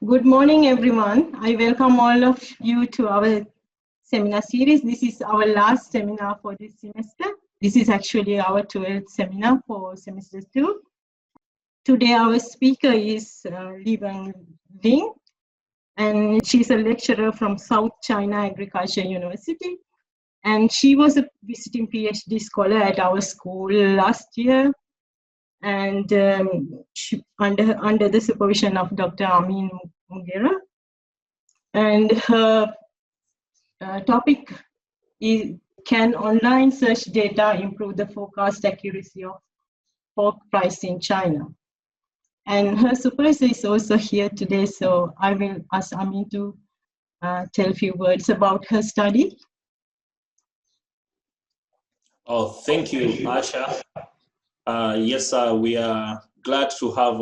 Good morning, everyone. I welcome all of you to our seminar series. This is our last seminar for this semester. This is actually our 12th seminar for semester 2. Today, our speaker is Liwen Ling, and she's a lecturer from South China Agriculture University. And she was a visiting PhD scholar at our school last year. And she, under the supervision of Dr. Amin Mugera. And her topic is, can online search data improve the forecast accuracy of pork price in China? And her supervisor is also here today, so I will ask Amin to tell a few words about her study. Oh, thank you, Asha. Yes, we are glad to have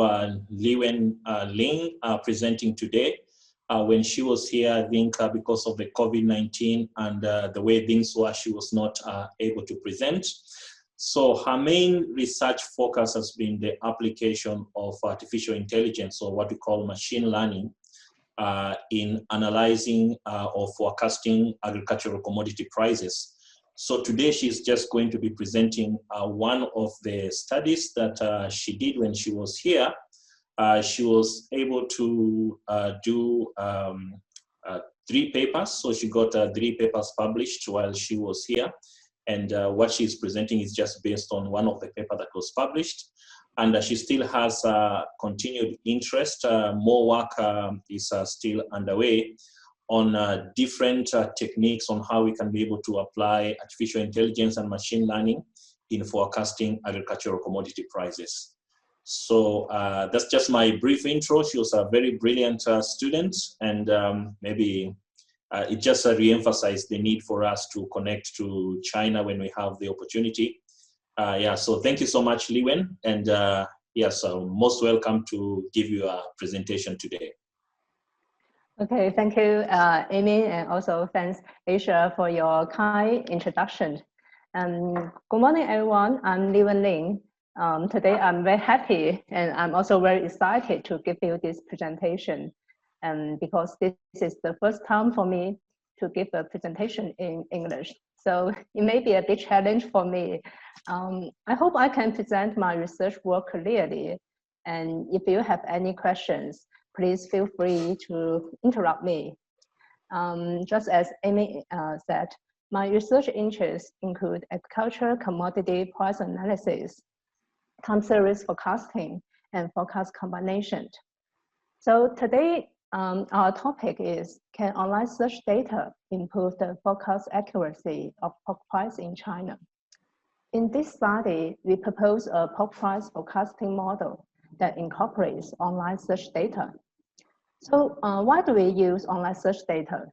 Liwen Ling presenting today. When she was here, I think because of the COVID-19 and the way things were, she was not able to present. So her main research focus has been the application of artificial intelligence, or what we call machine learning, in analyzing or forecasting agricultural commodity prices. So today she's just going to be presenting one of the studies that she did when she was here. She was able to do 3 papers. So she got 3 papers published while she was here. And what she's presenting is just based on one of the papers that was published. And she still has continued interest. More work is still underway on different techniques on how we can be able to apply artificial intelligence and machine learning in forecasting agricultural commodity prices. So that's just my brief intro. She was a very brilliant student, and maybe it just re-emphasized the need for us to connect to China when we have the opportunity. Yeah, so thank you so much, Liwen, and yes, most welcome to give you a presentation today. Okay, thank you, Amy, and also thanks, Asia, for your kind introduction. Good morning, everyone. I'm Liwen Ling. Today, I'm very happy, and I'm also very excited to give you this presentation, because this is the first time for me to give a presentation in English. So it may be a big challenge for me. I hope I can present my research work clearly, and if you have any questions, please feel free to interrupt me. Just as Amy said, my research interests include agricultural commodity price analysis, time series forecasting, and forecast combination. So today, our topic is, can online search data improve the forecast accuracy of pork price in China? In this study, we propose a pork price forecasting model that incorporates online search data. So why do we use online search data?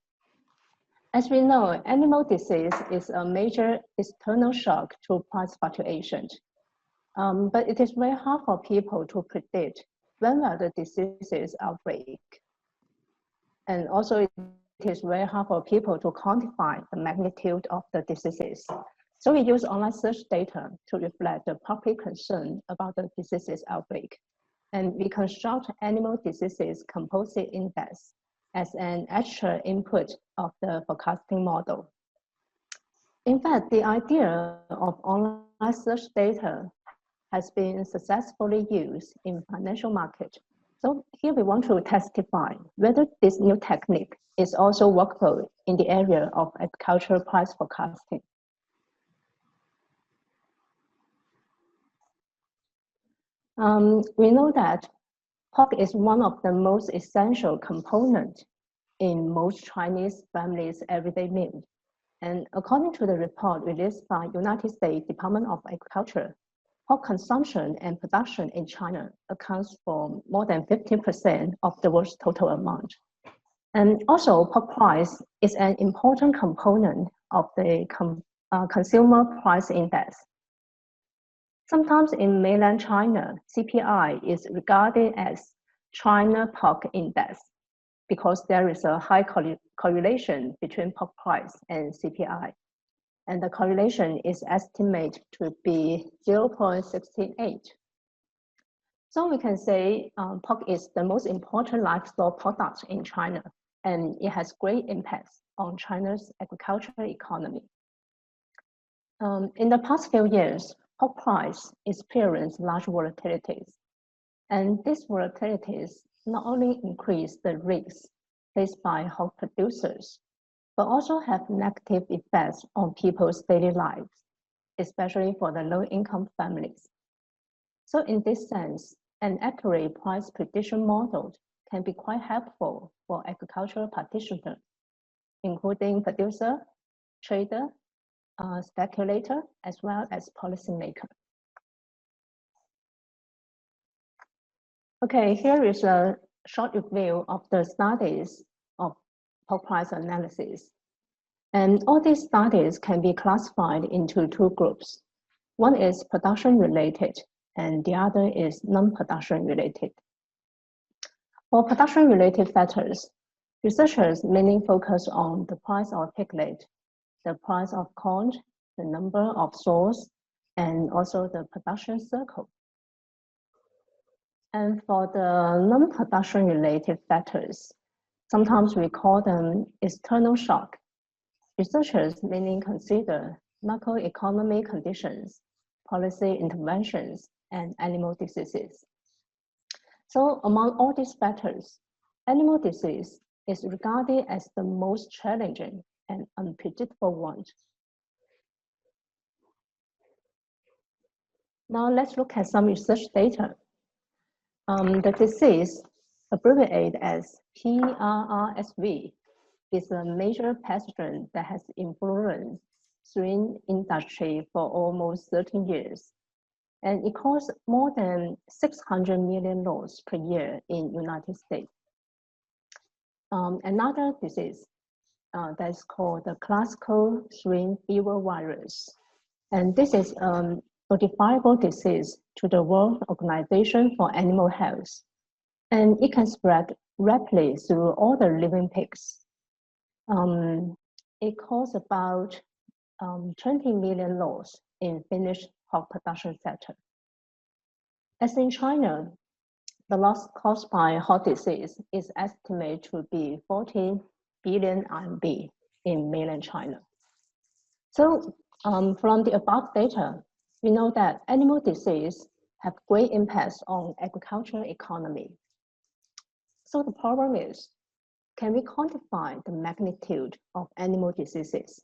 As we know, animal disease is a major external shock to price fluctuations. But it is very hard for people to predict when will the diseases outbreak. And also it is very hard for people to quantify the magnitude of the diseases. So we use online search data to reflect the public concern about the diseases outbreak. And we construct animal diseases composite index as an extra input of the forecasting model. In fact, the idea of online search data has been successfully used in financial market. So here we want to testify whether this new technique is also workable in the area of agricultural price forecasting. We know that pork is one of the most essential components in most Chinese families' everyday meal. And according to the report released by United States Department of Agriculture, pork consumption and production in China accounts for more than 15% of the world's total amount. And also, pork price is an important component of the consumer price index. Sometimes in mainland China, CPI is regarded as China Pork Index because there is a high correlation between pork price and CPI. And the correlation is estimated to be 0.68. So we can say pork is the most important livestock product in China, and it has great impacts on China's agricultural economy. In the past few years, pork price experienced large volatilities, and these volatilities not only increase the risks faced by hog producers, but also have negative effects on people's daily lives, especially for the low-income families. So in this sense, an accurate price prediction model can be quite helpful for agricultural practitioners, including producer, trader, speculator, as well as policymaker. Okay, here is a short review of the studies of pork price analysis. And all these studies can be classified into two groups. One is production related, and the other is non-production related. For production related factors, researchers mainly focus on the price of piglet, the price of corn, the number of sows, and also the production cycle. And for the non-production related factors, sometimes we call them external shock. Researchers mainly consider macroeconomic conditions, policy interventions, and animal diseases. So among all these factors, animal disease is regarded as the most challenging and unpredictable one. Now let's look at some research data. The disease, abbreviated as PRRSV, is a major pathogen that has influenced swine industry for almost 13 years. And it caused more than 600 million loss per year in United States. Another disease that's called the classical swine fever virus. And this is a notifiable disease to the World Organization for Animal Health. And it can spread rapidly through all the living pigs. It caused about 20 million loss in finished hog production sector. As in China, the loss caused by hog disease is estimated to be 40 billion RMB in mainland China. So from the above data, we know that animal disease have great impacts on agricultural economy. So the problem is, can we quantify the magnitude of animal diseases?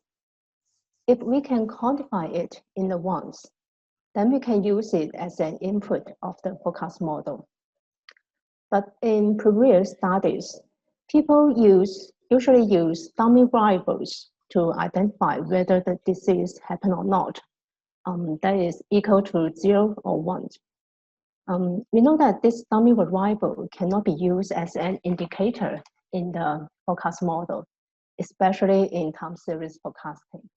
If we can quantify it in advance, then we can use it as an input of the forecast model. But in previous studies, people usually use dummy variables to identify whether the disease happened or not. That is equal to 0 or 1. We know that this dummy variable cannot be used as an indicator in the forecast model, especially in time series forecasting.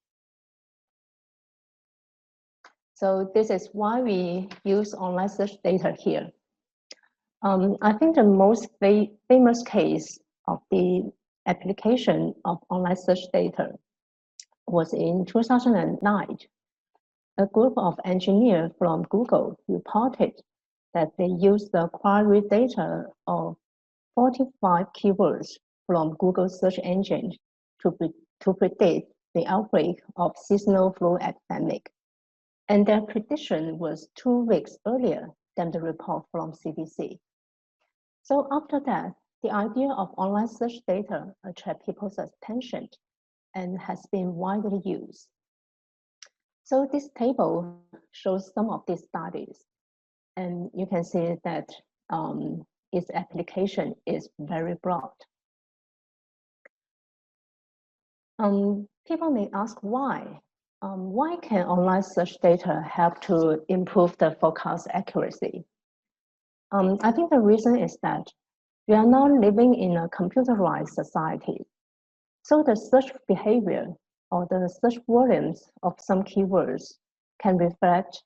So this is why we use online search data here. I think the most famous case of the application of online search data was in 2009. A group of engineers from Google reported that they used the query data of 45 keywords from Google search engine to predict the outbreak of seasonal flu epidemic. And their prediction was 2 weeks earlier than the report from CDC. So after that, the idea of online search data attracted people's attention and has been widely used. So this table shows some of these studies. And you can see that its application is very broad. People may ask why. Why can online search data help to improve the forecast accuracy? I think the reason is that we are now living in a computerized society. So the search behavior or the search volumes of some keywords can reflect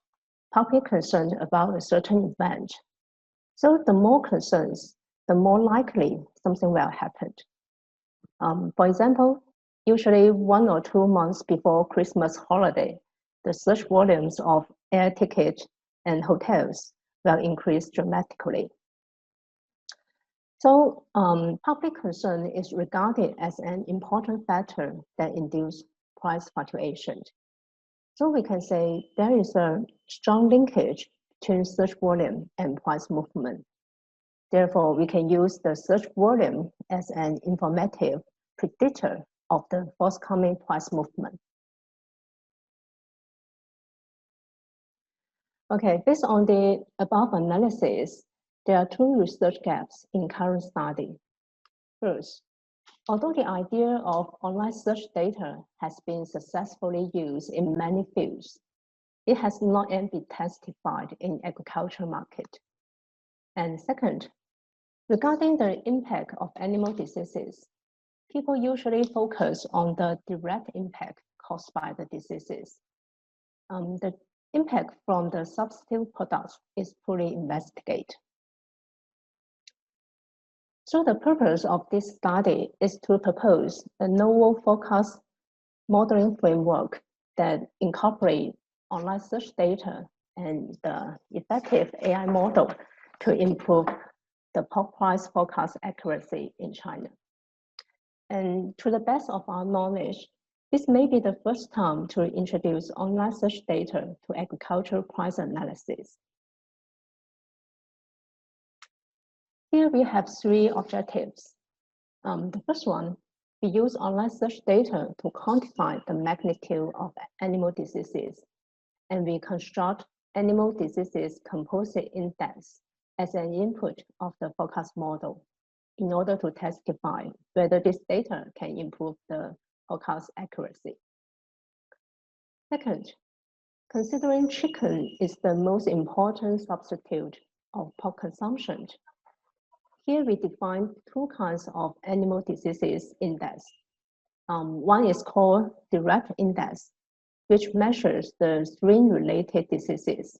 public concern about a certain event. So the more concerns, the more likely something will happen. For example, usually 1 or 2 months before Christmas holiday, the search volumes of air tickets and hotels will increase dramatically. So public concern is regarded as an important factor that induces price fluctuation. So we can say there is a strong linkage between search volume and price movement. Therefore, we can use the search volume as an informative predictor of the forthcoming price movement. Okay, based on the above analysis, there are two research gaps in current study. First, although the idea of online search data has been successfully used in many fields, it has not yet been testified in agriculture market. And second, regarding the impact of animal diseases, people usually focus on the direct impact caused by the diseases. The impact from the substitute products is fully investigated. So the purpose of this study is to propose a novel forecast modeling framework that incorporates online search data and the effective AI model to improve the pork price forecast accuracy in China. And to the best of our knowledge, this may be the first time to introduce online search data to agricultural price analysis. Here we have three objectives. The first one, we use online search data to quantify the magnitude of animal diseases, and we construct animal diseases composite index as an input of the forecast model in order to testify whether this data can improve the forecast accuracy. Second, considering chicken is the most important substitute of pork consumption, here we define two kinds of animal diseases index. One is called direct index, which measures the strain-related diseases.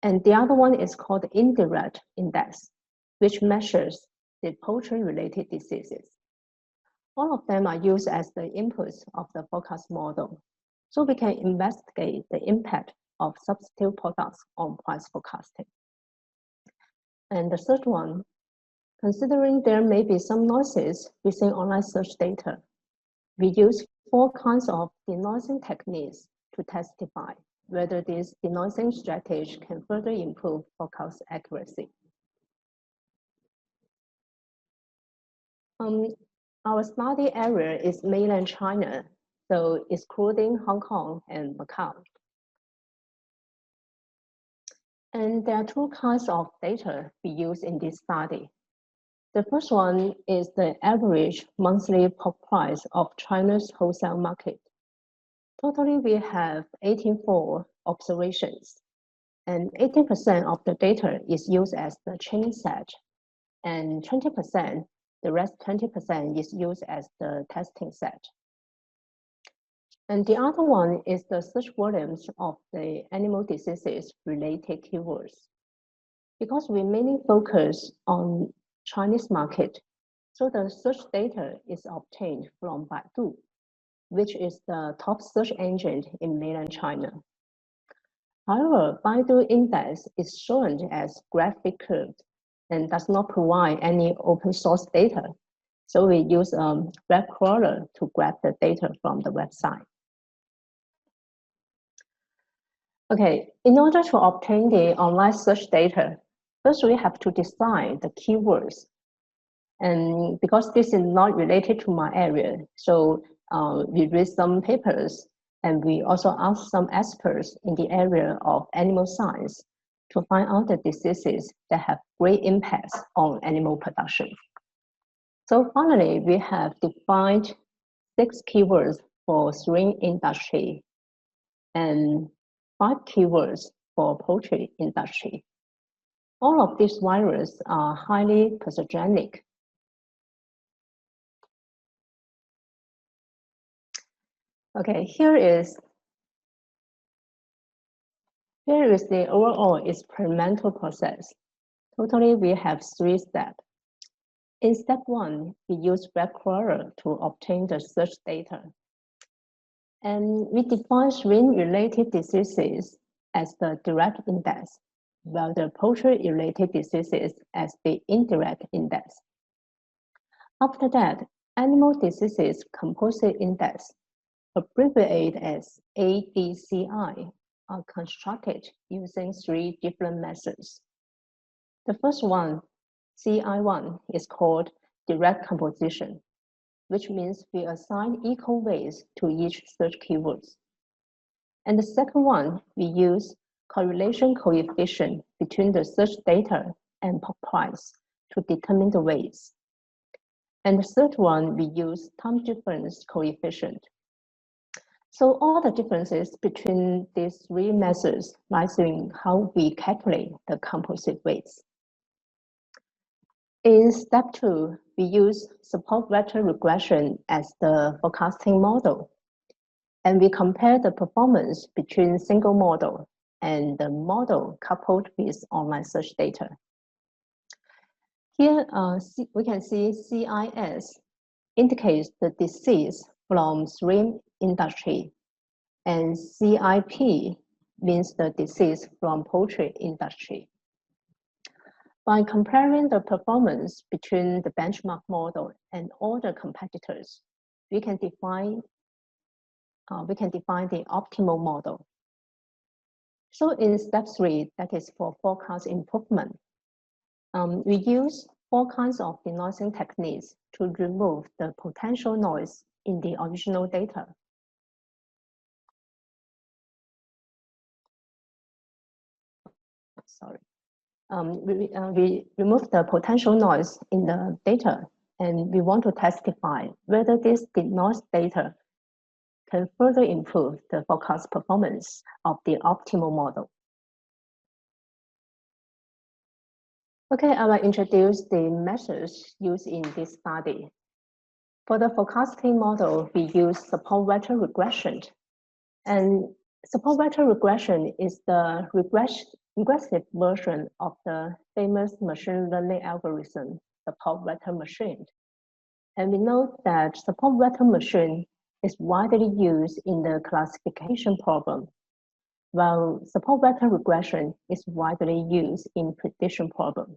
And the other one is called indirect index, which measures the poultry-related diseases. All of them are used as the inputs of the forecast model, so we can investigate the impact of substitute products on price forecasting. And the third one, considering there may be some noises within online search data, we use 4 kinds of denoising techniques to testify whether this denoising strategy can further improve forecast accuracy. Our study area is mainland China, so excluding Hong Kong and Macau. And there are 2 kinds of data we use in this study. The first one is the average monthly pork price of China's wholesale market. Totally, we have 18 observations, and 18% of the data is used as the training set, and 20%, the rest 20% is used as the testing set. And the other one is the search volumes of the animal diseases related keywords. Because we mainly focus on Chinese market, so the search data is obtained from Baidu, which is the top search engine in mainland China. However, Baidu index is shown as graphic curve and does not provide any open source data. So we use a web crawler to grab the data from the website. Okay, in order to obtain the online search data, first we have to decide the keywords. And because this is not related to my area, so we read some papers and we also ask some experts in the area of animal science to find out the diseases that have great impacts on animal production. So finally, we have defined 6 keywords for swine industry and 5 keywords for poultry industry. All of these viruses are highly pathogenic. Okay, here is the overall experimental process. Totally, we have 3 steps. In step 1, we use web crawler to obtain the search data. And we define swine-related diseases as the direct index. while the poultry-related diseases as the indirect index. After that, animal diseases composite index, abbreviated as ADCI, are constructed using 3 different methods. The first one, CI1, is called direct composition, which means we assign equal weights to each search keywords. And the second one, we use correlation coefficient between the search data and price to determine the weights. And the third one, we use time difference coefficient. So all the differences between these 3 methods lies in how we calculate the composite weights. In step 2, we use support vector regression as the forecasting model. And we compare the performance between single model and the model coupled with online search data. Here, we can see CIS indicates the disease from shrimp industry, and CIP means the disease from poultry industry. By comparing the performance between the benchmark model and all the competitors, we can define the optimal model. So in step 3, that is for forecast improvement, we use 4 kinds of denoising techniques to remove the potential noise in the original data. Sorry. We remove the potential noise in the data, and we want to testify whether this denoised data can further improve the forecast performance of the optimal model. Okay, I will introduce the methods used in this study. For the forecasting model, we use support vector regression. And support vector regression is the regressive version of the famous machine learning algorithm, support vector machine. And we know that support vector machine is widely used in the classification problem, while support vector regression is widely used in prediction problem.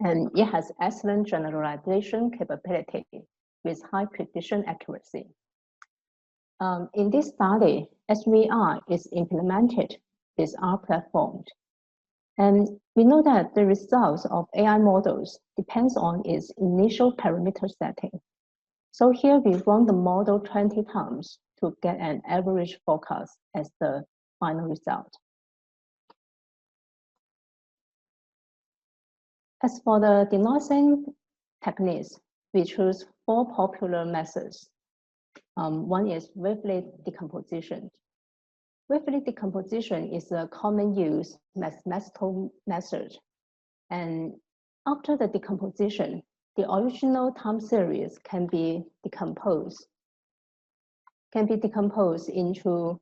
And it has excellent generalization capability with high prediction accuracy. In this study, SVR is implemented with our platform. And we know that the results of AI models depends on its initial parameter setting. So here we run the model 20 times to get an average forecast as the final result. As for the denoising techniques, we choose 4 popular methods. One is wavelet decomposition. Wavelet decomposition is a common use mathematical method. And after the decomposition, the original time series can be decomposed into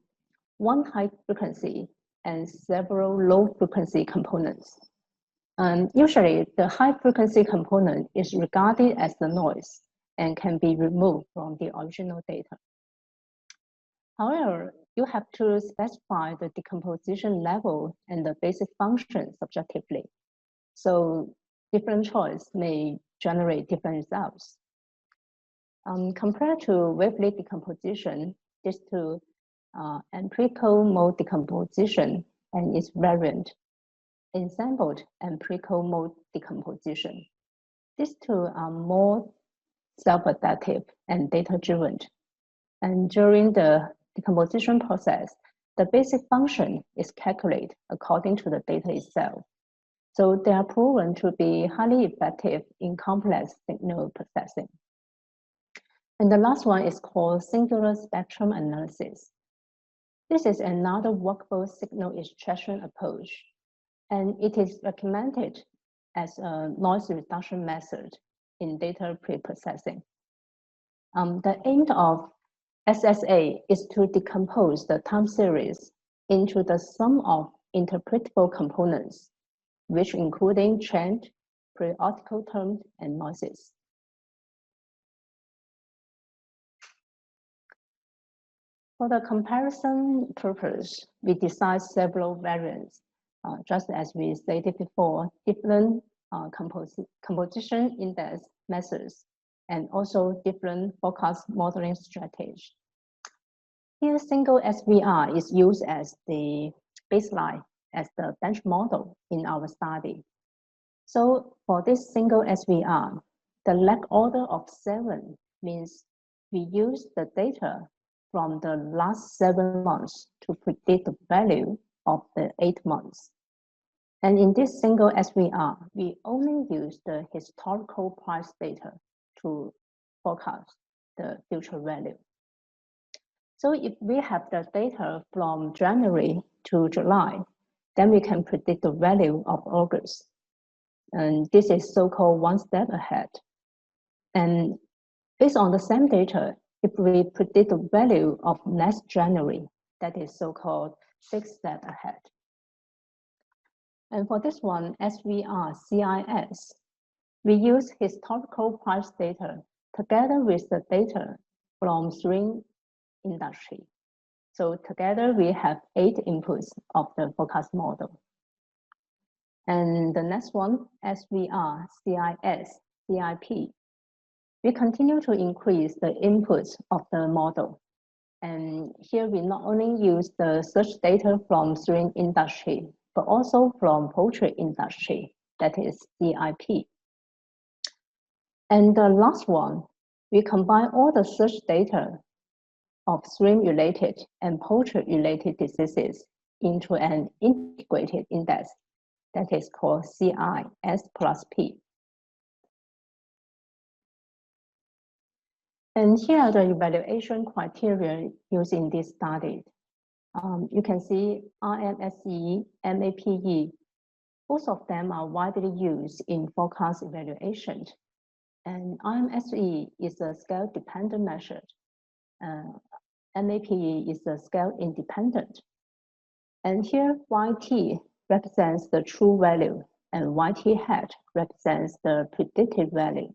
one high frequency and several low frequency components. Usually, the high frequency component is regarded as the noise and can be removed from the original data. However, you have to specify the decomposition level and the basic function subjectively. So different choice may generate different results. Compared to wavelet decomposition, these two empirical mode decomposition and its variant, ensembled empirical mode decomposition. These two are more self-adaptive and data-driven. And during the decomposition process, the basic function is calculated according to the data itself. So they are proven to be highly effective in complex signal processing. And the last one is called singular spectrum analysis. This is another workable signal extraction approach, and it is recommended as a noise reduction method in data pre-processing. The aim of SSA is to decompose the time series into the sum of interpretable components, which including trend, periodical terms, and noises. For the comparison purpose, we decide several variants. just as we stated before, different composition index methods and also different forecast modeling strategies. Here, single SVR is used as the baseline, as the bench model in our study. So for this single SVR, the lag order of 7 means we use the data from the last 7 months to predict the value of the 8 months. And in this single SVR, we only use the historical price data to forecast the future value. So if we have the data from January to July, then we can predict the value of August. And this is so-called one step ahead. And based on the same data, if we predict the value of next January, that is so-called 6 steps ahead. And for this one, SVR-CIS, we use historical price data together with the data from swing industry. So together we have 8 inputs of the forecast model. And the next one, SVR-CIS-CIP, we continue to increase the inputs of the model. And here we not only use the search data from swing industry, but also from poultry industry, that is CIP. And the last one, we combine all the search data of swine-related and poultry-related diseases into an integrated index that is called CIS+P. And here are the evaluation criteria used in this study. You can see RMSE, MAPE, both of them are widely used in forecast evaluation. And RMSE is a scale-dependent measure. MAPE is a scale-independent. And here, YT represents the true value, and YT hat represents the predicted value.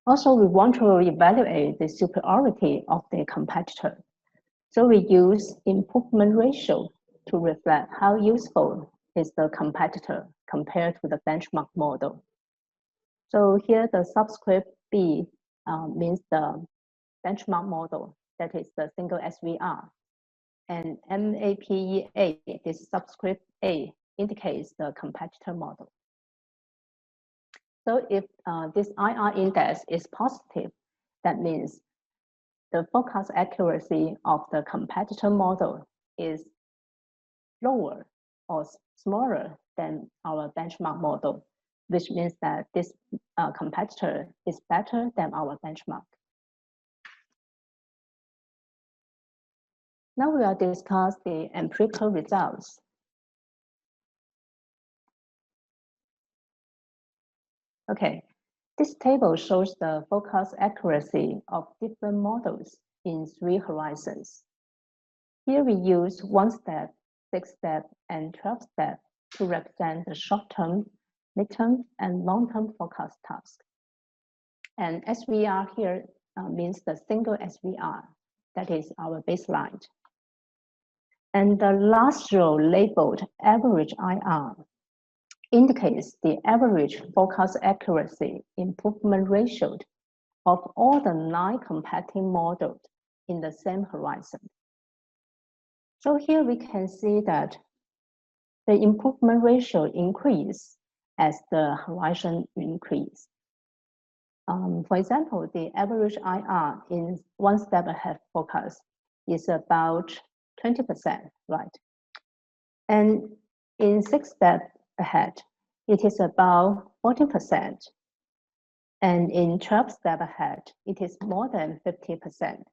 Also, we want to evaluate the superiority of the competitor. So we use improvement ratio to reflect how useful is the competitor compared to the benchmark model. So here the subscript B means the benchmark model, that is the single SVR. And MAPEA, this subscript A, indicates the competitor model. So if this IR index is positive, that means the forecast accuracy of the competitor model is lower or smaller than our benchmark model, which means that this competitor is better than our benchmark. Now we will discuss the empirical results. Okay, this table shows the forecast accuracy of different models in 3 horizons. Here we use 1 step, 6 step, and 12 step to represent the short-term, mid-term, and long-term forecast task. And SVR here means the single SVR, that is our baseline. And the last row labeled average IR indicates the average forecast accuracy improvement ratio of all the 9 competing models in the same horizon. So here we can see that the improvement ratio increase as the horizon increase. For example, the average IR in 1 step ahead forecast is about 20%, right? And in 6 steps ahead, it is about 40%. And in 12 steps ahead, it is more than 50%.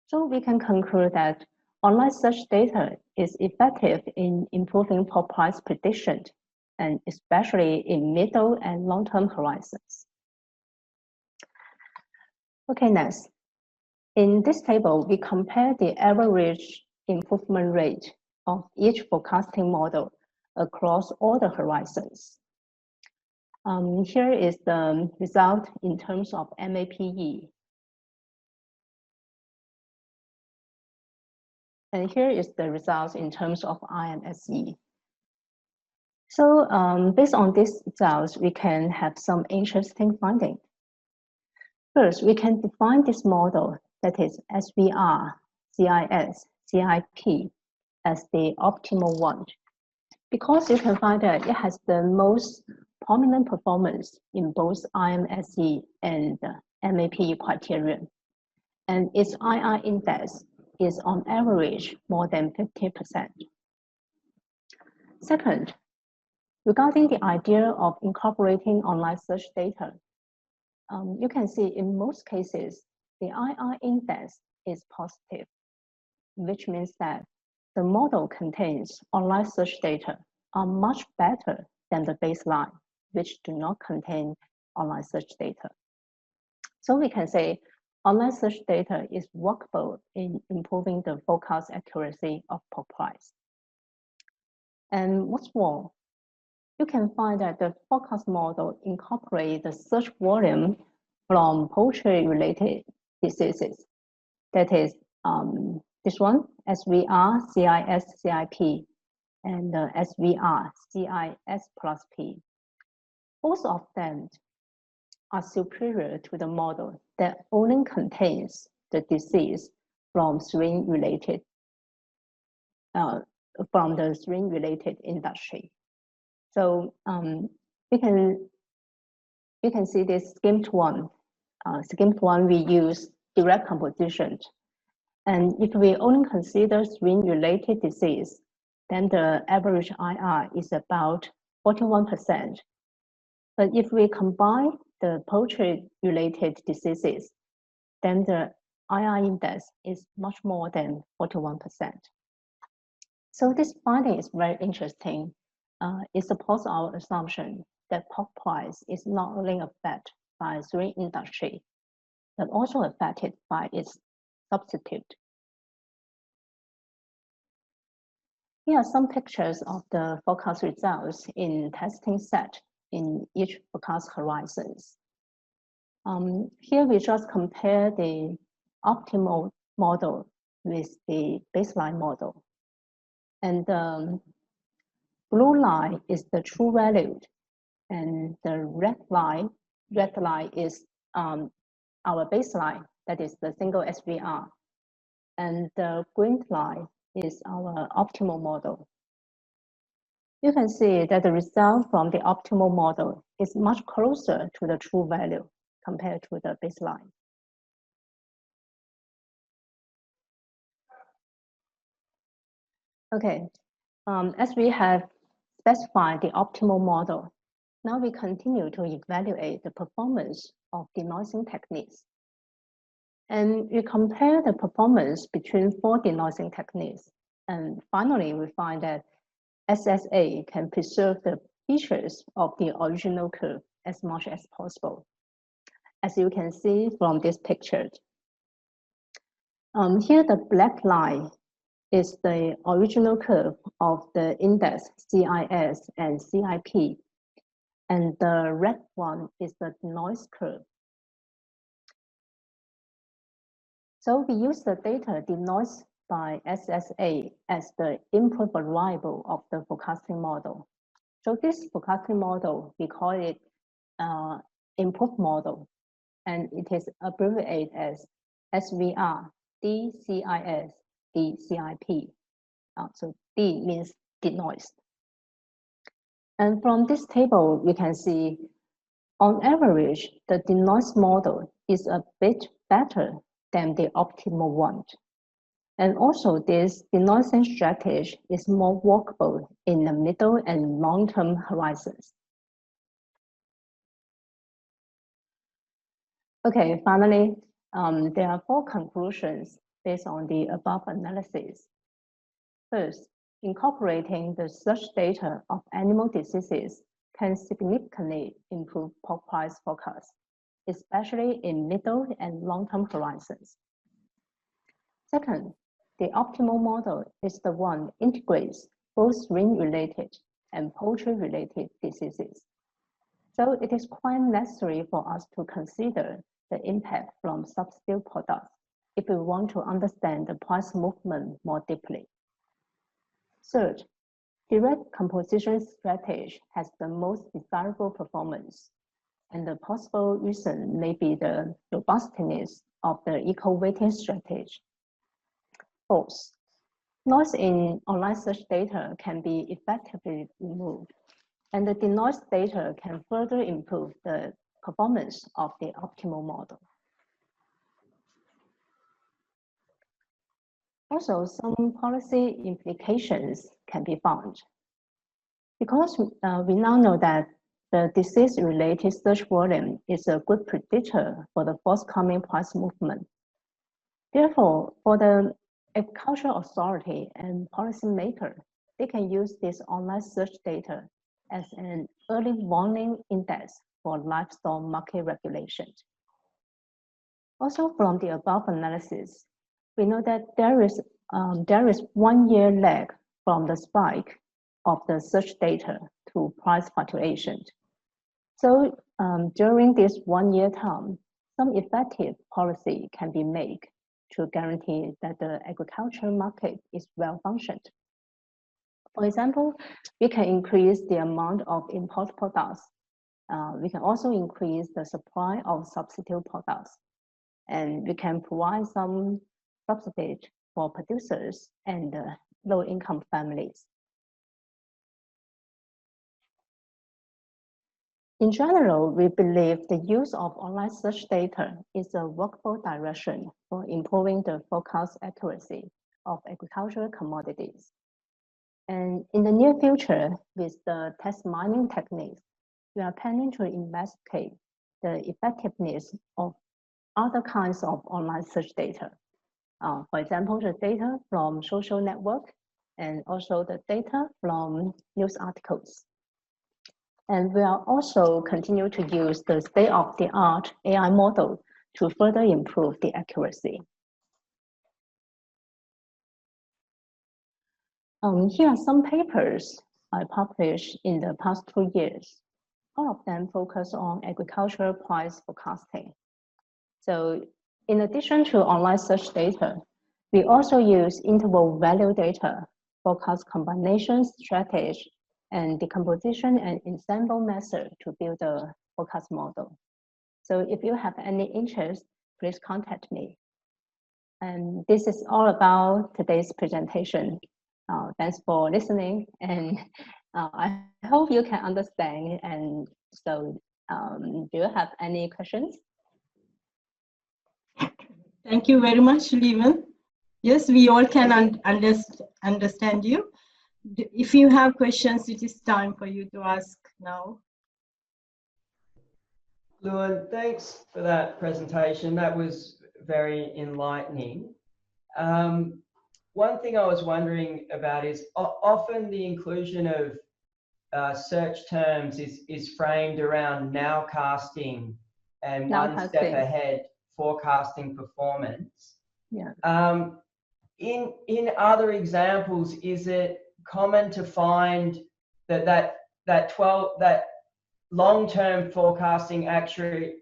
So we can conclude that online search data is effective in improving for price prediction, and especially in middle and long-term horizons. Okay, next. In this table, we compare the average improvement rate of each forecasting model across all the horizons. Here is the result in terms of MAPE. And here is the results in terms of IMSE. So based on these results, we can have some interesting findings. First, we can define this model, that is SVR, CIS, CIP, as the optimal one, because you can find that it has the most prominent performance in both IMSE and MAP criterion. And its IR index is on average more than 50%. Second, regarding the idea of incorporating online search data, you can see in most cases, the IR index is positive, which means that the model contains online search data are much better than the baseline, which do not contain online search data. So we can say online search data is workable in improving the forecast accuracy of pop price. And what's more, you can find that the forecast model incorporates the search volume from poultry-related diseases. That is this one, SVR, CIS, CIP, and SVR, CIS plus P. Both of them are superior to the model that only contains the disease from swine-related industry. So we can see this skimped one. Skimped one, we use direct composition. And if we only consider swine-related disease, then the average IR is about 41%. But if we combine the poultry-related diseases, then the IR index is much more than 41%. So this finding is very interesting. It supports our assumption that pork price is not only affected by swine industry, but also affected by its substitute. Here are some pictures of the forecast results in testing set in each forecast horizons. Here we just compare the optimal model with the baseline model. And the blue line is the true value, and the red line is our baseline, that is the single SVR. And the green line is our optimal model. You can see that the result from the optimal model is much closer to the true value compared to the baseline. Okay, as we have specified the optimal model, now we continue to evaluate the performance of denoising techniques. And we compare the performance between 4 denoising techniques. And finally, we find that SSA can preserve the features of the original curve as much as possible. As you can see from this picture, here the black line is the original curve of the index CIS and CIP, and the red one is the noise curve. So we use the data denoised by SSA as the input variable of the forecasting model. So this forecasting model, we call it input model, and it is abbreviated as SVR, DCIS, DCIP. So D means denoised. And from this table, we can see on average, the denoised model is a bit better than the optimal one. And also this denoising strategy is more workable in the middle and long-term horizons. Okay, finally, there are 4 conclusions based on the above analysis. First, incorporating the search data of animal diseases can significantly improve pork price forecast, especially in middle and long-term horizons. Second, the optimal model is the one integrates both swine-related and poultry-related diseases. So it is quite necessary for us to consider the impact from substitute products if we want to understand the price movement more deeply. Third, direct composition strategy has the most desirable performance, and the possible reason may be the robustness of the eco-weighting strategy. Fourth, noise in online search data can be effectively removed, and the denoised data can further improve the performance of the optimal model. Also, some policy implications can be found. Because we now know that the disease-related search volume is a good predictor for the forthcoming price movement. Therefore, for the agricultural authority and policymaker, they can use this online search data as an early warning index for livestock market regulation. Also, from the above analysis, we know that there is 1 year lag from the spike of the search data to price fluctuations. So during this 1 year time, some effective policy can be made to guarantee that the agricultural market is well functioned. For example, we can increase the amount of import products. We can also increase the supply of substitute products. And we can provide some subsidies for producers and low-income families. In general, we believe the use of online search data is a workable direction for improving the forecast accuracy of agricultural commodities. And in the near future, with the test mining techniques, we are planning to investigate the effectiveness of other kinds of online search data. For example, the data from social network and also the data from news articles. And we are also continue to use the state-of-the-art AI model to further improve the accuracy. Here are some papers I published in the past 2 years. All of them focus on agricultural price forecasting. So in addition to online search data, we also use interval value data, forecast combination strategy, and decomposition and ensemble method to build a forecast model. So if you have any interest, please contact me. And this is all about today's presentation. Thanks for listening, and I hope you can understand. And so, do you have any questions? Thank you very much, Liwen. Yes, we all can understand you. If you have questions, it is time for you to ask now. Liwen, thanks for that presentation. That was very enlightening. One thing I was wondering about is often the inclusion of search terms is framed around nowcasting and one step ahead forecasting performance. Yeah. In other examples, is it common to find that long-term forecasting actually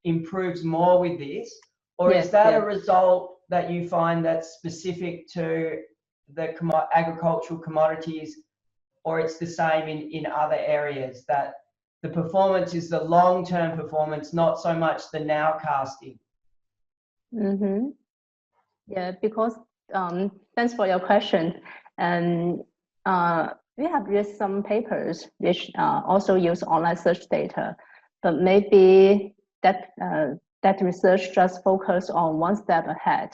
improves more with this, or is that a result that you find that's specific to the agricultural commodities, or it's the same in other areas, that the performance is the long-term performance, not so much the nowcasting? Mm-hmm. Yeah, because thanks for your question. And we have used some papers which also use online search data, but maybe that research just focus on one step ahead.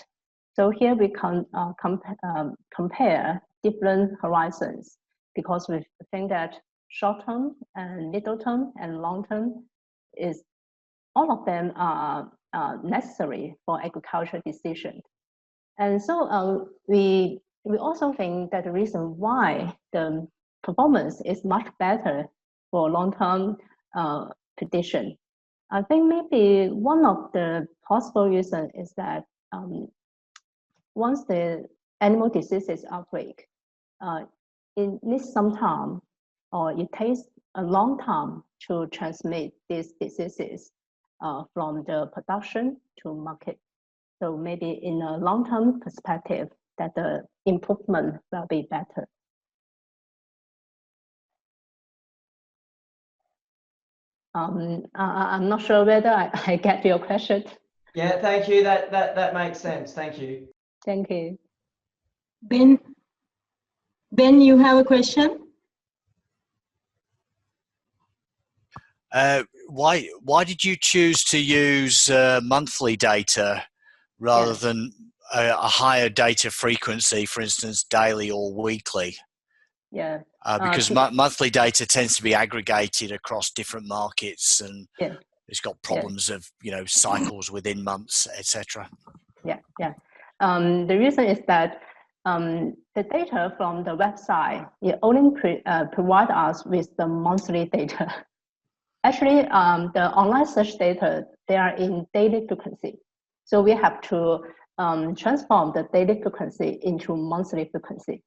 So here we can compare different horizons, because we think that short term and middle term and long term is all of them are necessary for agricultural decision. And so we also think that the reason why the performance is much better for long-term prediction, I think maybe one of the possible reasons is that once the animal diseases outbreak, it needs some time, or it takes a long time to transmit these diseases from the production to market. So maybe in a long-term perspective, that the improvement will be better. I'm not sure whether I get your question. Yeah, thank you. That makes sense. Thank you. Thank you. Ben, you have a question? Why did you choose to use monthly data rather than a higher data frequency, for instance, daily or weekly? Yeah. Because monthly data tends to be aggregated across different markets, and it's got problems of cycles within months, etc. Yeah. The reason is that the data from the website, it only provide us with the monthly data. Actually, the online search data, they are in daily frequency. So we have to transform the daily frequency into monthly frequency.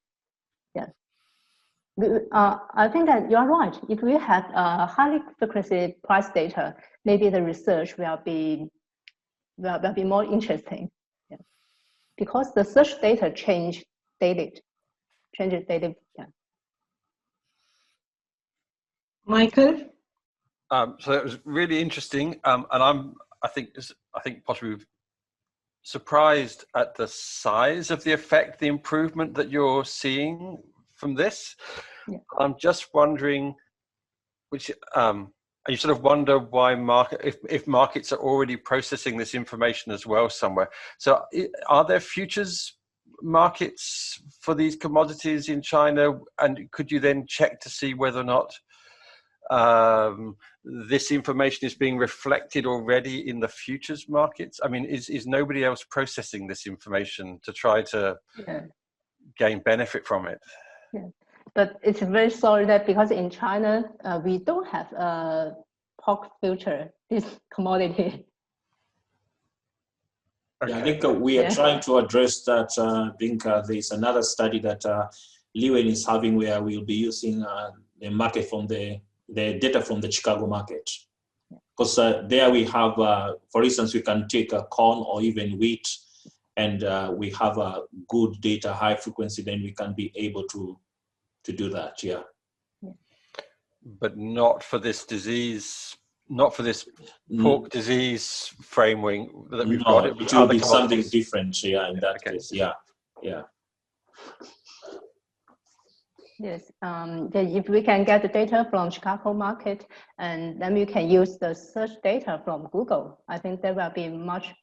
Yeah. I think that you're right. If we have high frequency price data, maybe the research will be more interesting. Yeah. Because the search data changes daily. Yeah. Michael? So that was really interesting, and I think possibly surprised at the size of the effect, the improvement that you're seeing from this. Yeah. I'm just wondering, which you sort of wonder why if markets are already processing this information as well somewhere. So are there futures markets for these commodities in China, and could you then check to see whether or not this information is being reflected already in the futures markets? I mean, is nobody else processing this information to try to gain benefit from it? Yeah, but it's very sorry that because in China we don't have a pork future, this commodity. Okay. Yeah, I think we are trying to address that. I think there's another study that Liwen is having where we'll be using the market from the data from the Chicago market. Because there we have, for instance, we can take a corn or even wheat, and we have a good data, high frequency, then we can be able to do that, yeah. But not for this disease, not for this pork disease framework that we've got. It will be something different, yeah, in that case, yeah. Yes, if we can get the data from Chicago market, and then we can use the search data from Google, I think that will be much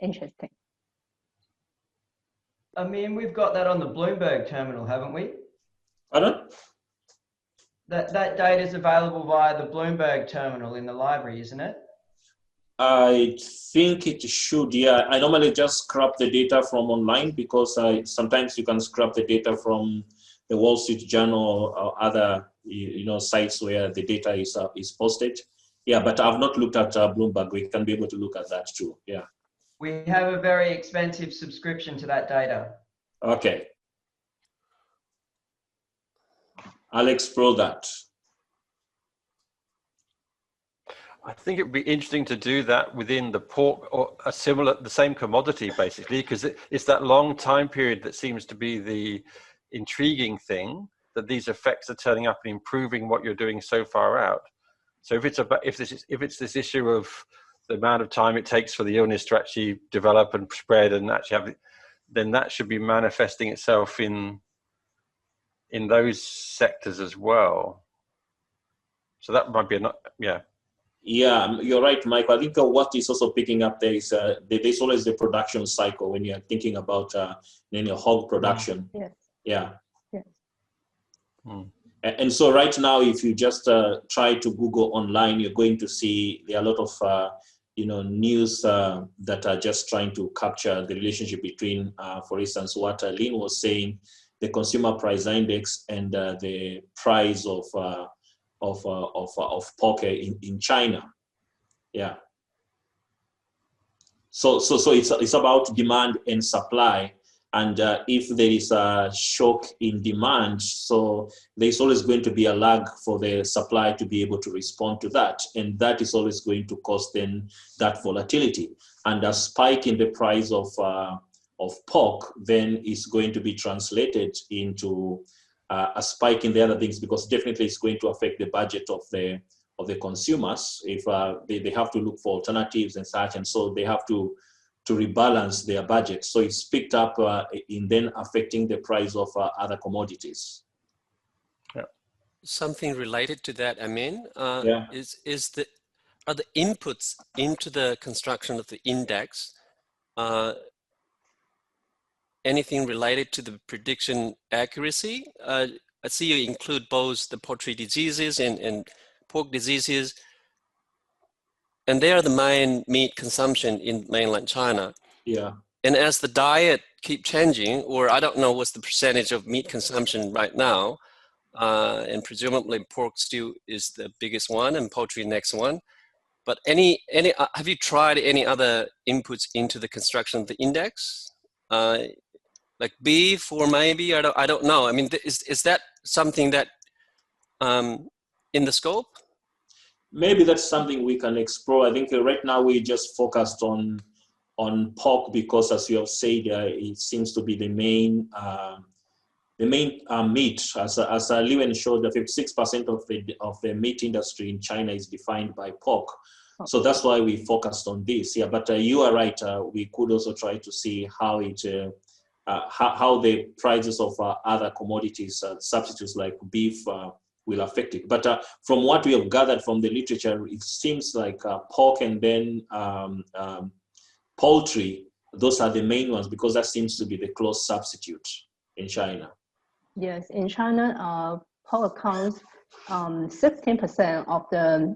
interesting. I mean, we've got that on the Bloomberg terminal, haven't we? Pardon? That data is available via the Bloomberg terminal in the library, isn't it? I think it should, yeah. I normally just scrap the data from online because sometimes you can scrap the data from the Wall Street Journal or other sites where the data is posted. Yeah, but I've not looked at Bloomberg. We can be able to look at that too, yeah. We have a very expensive subscription to that data. Okay. I'll explore that. I think it would be interesting to do that within the pork or the same commodity, basically, because it's that long time period that seems to be the intriguing thing, that these effects are turning up and improving what you're doing so far out. So if it's this issue of the amount of time it takes for the illness to actually develop and spread and actually have it, then that should be manifesting itself in those sectors as well. So that might be yeah. Yeah, you're right, Michael. I think what is also picking up there is there's always the production cycle when you're thinking about hog production. Yes. Yeah. Yes. And so right now, if you just try to Google online, you're going to see there are a lot of news that are just trying to capture the relationship between, for instance, what Ling was saying, the consumer price index and the price of pork in China. Yeah. So it's about demand and supply. And if there is a shock in demand, so there's always going to be a lag for the supply to be able to respond to that. And that is always going to cause then that volatility. And a spike in the price of pork then is going to be translated into a spike in the other things, because definitely it's going to affect the budget of the consumers if they have to look for alternatives and such, and so they have to rebalance their budget. So it's picked up in then affecting the price of other commodities. Yeah. Something related to that, Amin, are the inputs into the construction of the index anything related to the prediction accuracy? I see you include both the poultry diseases and pork diseases, and they are the main meat consumption in mainland China. Yeah. And as the diet keep changing, or I don't know what's the percentage of meat consumption right now, and presumably pork still is the biggest one and poultry next one. But have you tried any other inputs into the construction of the index? Like beef, or maybe, I don't know. I mean, is that something that in the scope? Maybe that's something we can explore. I think right now we just focused on pork because, as you have said, it seems to be the main meat. As Liwen showed, 56% of the meat industry in China is defined by pork. So that's why we focused on this. Yeah, but you are right. We could also try to see how how the prices of other commodities, substitutes like beef, will affect it. But from what we have gathered from the literature, it seems like pork and then poultry, those are the main ones, because that seems to be the close substitute in China. Yes, in China, pork accounts 16% of the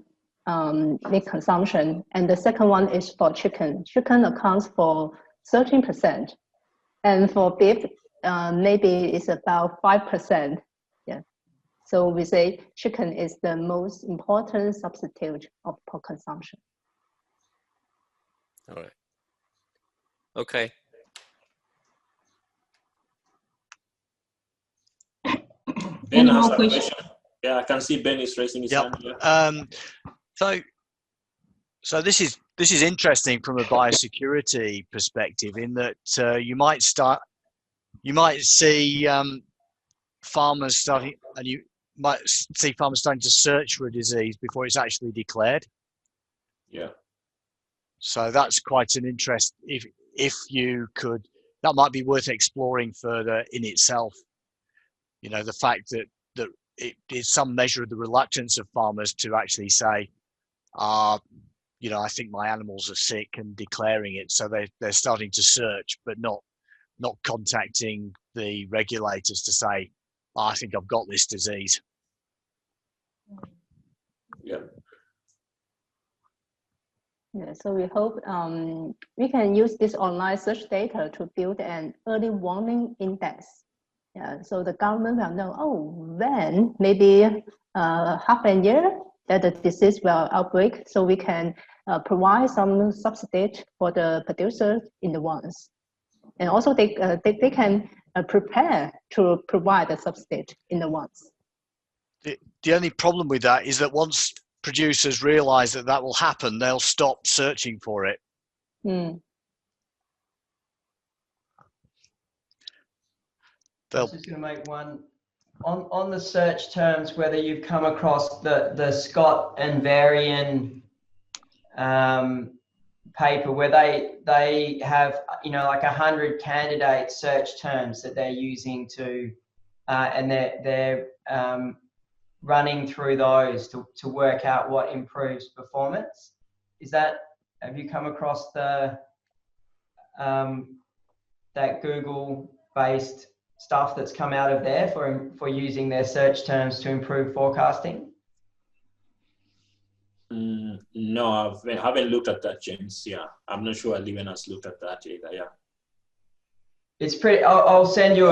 meat consumption, and the second one is for chicken. Chicken accounts for 13%, and for beef, maybe it's about 5%. Yeah. So we say chicken is the most important substitute of pork consumption. All right. Okay. Ben has a question. Yeah, I can see Ben is raising his hand. Yeah. So this is interesting from a biosecurity perspective, in that you might see farmers starting, and you might see farmers starting to search for a disease before it's actually declared. Yeah. So that's quite an interest. If you could, that might be worth exploring further in itself. You know, the fact that it is some measure of the reluctance of farmers to actually say, you know, I think my animals are sick, and declaring it. So they're starting to search, but not contacting the regulators to say, I think I've got this disease. Yeah. Yeah, so we hope we can use this online search data to build an early warning index. Yeah, so the government will know, when maybe half a year that the disease will outbreak, so we can provide some subsidy for the producers in advance. And also they can prepare to provide the subsidy in advance. The only problem with that is that once producers realize that will happen, they'll stop searching for it. Mm. I was just going to make one on the search terms, whether you've come across the Scott and Varian paper where they have, you know, like 100 candidate search terms that they're using to and they're running through those to work out what improves performance. Have you come across that Google based stuff that's come out of there for using their search terms to improve forecasting? No, I haven't looked at that, James. Yeah, I'm not sure Liwen has looked at that either. Yeah, it's pretty. I'll send you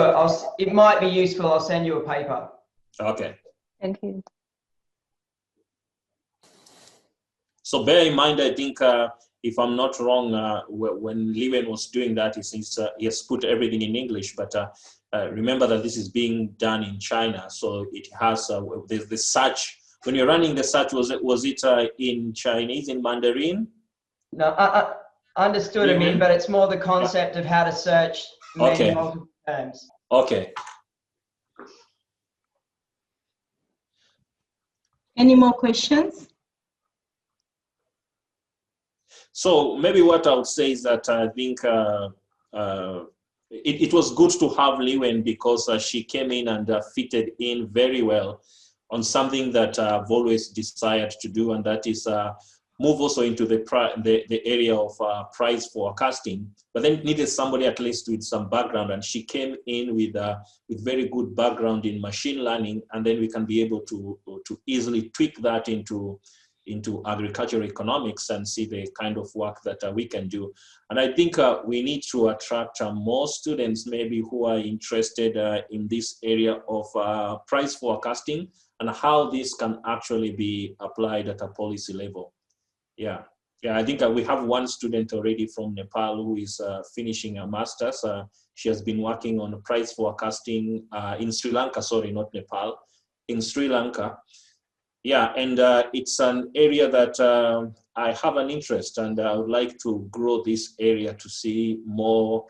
it might be useful. I'll send you a paper. Okay. Thank you. So bear in mind, I think if I'm not wrong, when Liwen was doing that, he has put everything in English, but remember that this is being done in China, so it has the search. When you're running the search, was it in Chinese, in Mandarin? No, I understood, I mean, but it's more the concept of how to search many multiple terms. Okay. Any more questions? So maybe what I would say is that I think it was good to have Liwen because she came in and fitted in very well on something that I've always desired to do, and that is move also into the area of price forecasting. But then it needed somebody at least with some background, and she came in with very good background in machine learning, and then we can be able to easily tweak that into agricultural economics and see the kind of work that we can do. And I think we need to attract more students maybe who are interested in this area of price forecasting and how this can actually be applied at a policy level. Yeah, I think we have one student already from Nepal who is finishing a master's. She has been working on price forecasting in Sri Lanka, sorry, not Nepal, in Sri Lanka. Yeah, and it's an area that I have an interest, and I would like to grow this area to see more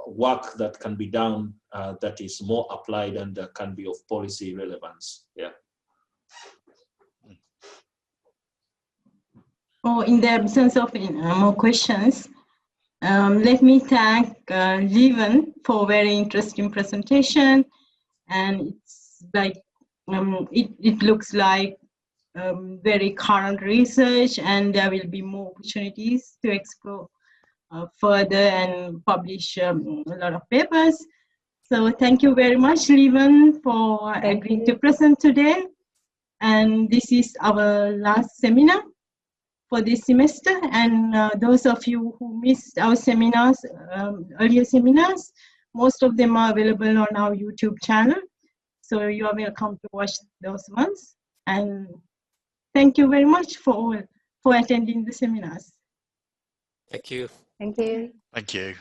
work that can be done that is more applied and can be of policy relevance. Yeah. Oh, in the absence of more questions, let me thank Liwen for a very interesting presentation. And it's like, it looks like very current research, and there will be more opportunities to explore further and publish a lot of papers. So thank you very much, Liwen, for agreeing to present today. And this is our last seminar for this semester, and those of you who missed our seminars, earlier seminars, most of them are available on our YouTube channel, so you are welcome to watch those ones. And thank you very much for attending the seminars. Thank you. Thank you. Thank you.